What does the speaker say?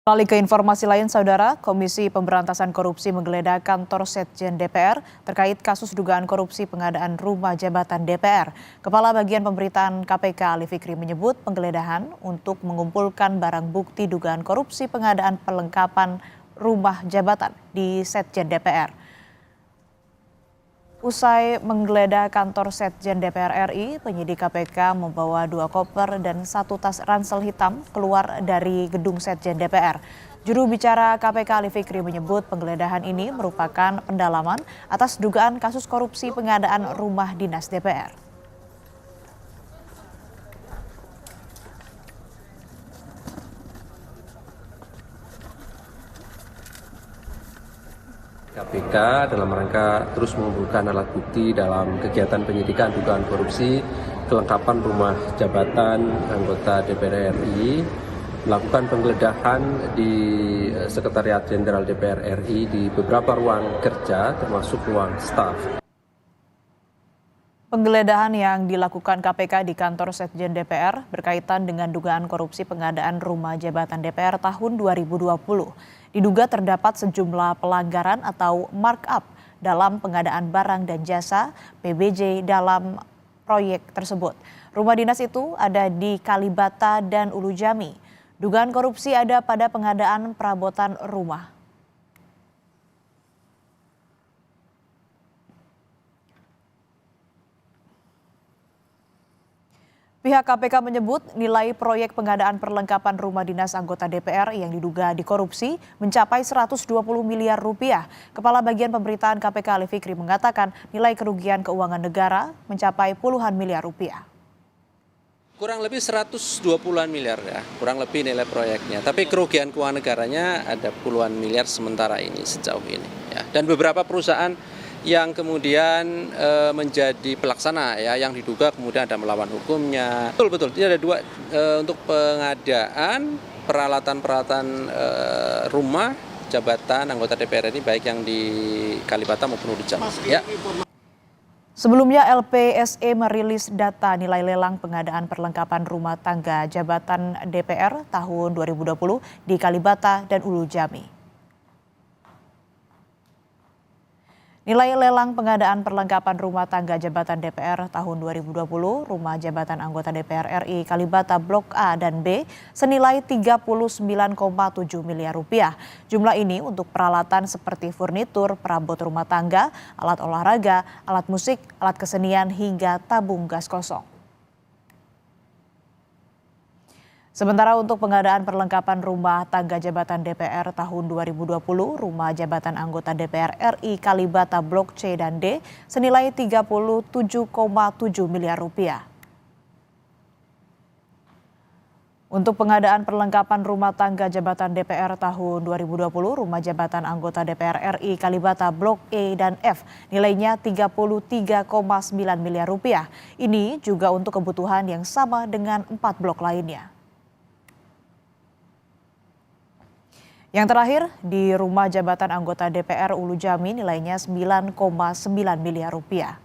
Beralih ke informasi lain, Saudara, Komisi Pemberantasan Korupsi menggeledah kantor Sekjen DPR terkait kasus dugaan korupsi pengadaan rumah jabatan DPR. Kepala Bagian Pemberitaan KPK Ali Fikri menyebut penggeledahan untuk mengumpulkan barang bukti dugaan korupsi pengadaan perlengkapan rumah jabatan di Sekjen DPR. Usai menggeledah kantor Sekjen DPR RI, penyidik KPK membawa 2 koper dan 1 tas ransel hitam keluar dari gedung Sekjen DPR. Juru bicara KPK Ali Fikri menyebut penggeledahan ini merupakan pendalaman atas dugaan kasus korupsi pengadaan rumah dinas DPR. KPK dalam rangka terus mengumpulkan alat bukti dalam kegiatan penyidikan dugaan korupsi kelengkapan rumah jabatan anggota DPR RI, melakukan penggeledahan di Sekretariat Jenderal DPR RI di beberapa ruang kerja termasuk ruang staf. Penggeledahan yang dilakukan KPK di kantor Sekjen DPR berkaitan dengan dugaan korupsi pengadaan rumah jabatan DPR tahun 2020. Diduga terdapat sejumlah pelanggaran atau markup dalam pengadaan barang dan jasa PBJ dalam proyek tersebut. Rumah dinas itu ada di Kalibata dan Ulu Jami. Dugaan korupsi ada pada pengadaan perabotan rumah. Pihak KPK menyebut nilai proyek pengadaan perlengkapan rumah dinas anggota DPR yang diduga dikorupsi mencapai 120 miliar rupiah. Kepala Bagian Pemberitaan KPK Ali Fikri mengatakan nilai kerugian keuangan negara mencapai puluhan miliar rupiah. Kurang lebih 120-an miliar ya, kurang lebih nilai proyeknya. Tapi kerugian keuangan negaranya ada puluhan miliar sementara ini sejauh ini. Ya. Dan beberapa perusahaan yang kemudian menjadi pelaksana ya, yang diduga kemudian ada melawan hukumnya. Betul, ini ada 2 untuk pengadaan peralatan rumah jabatan anggota DPR ini baik yang di Kalibata maupun Ulu Jami. Ya. Sebelumnya LPSE merilis data nilai lelang pengadaan perlengkapan rumah tangga jabatan DPR tahun 2020 di Kalibata dan Ulu Jami. Nilai lelang pengadaan perlengkapan rumah tangga jabatan DPR tahun 2020 rumah jabatan anggota DPR RI Kalibata Blok A dan B senilai 39,7 miliar rupiah. Jumlah ini untuk peralatan seperti furnitur, perabot rumah tangga, alat olahraga, alat musik, alat kesenian hingga tabung gas kosong. Sementara untuk pengadaan perlengkapan rumah tangga jabatan DPR tahun 2020, rumah jabatan anggota DPR RI Kalibata Blok C dan D senilai 37,7 miliar rupiah. Untuk pengadaan perlengkapan rumah tangga jabatan DPR tahun 2020, rumah jabatan anggota DPR RI Kalibata Blok E dan F nilainya 33,9 miliar rupiah. Ini juga untuk kebutuhan yang sama dengan 4 blok lainnya. Yang terakhir, di rumah jabatan anggota DPR Ulu Jami nilainya 9,9 miliar rupiah.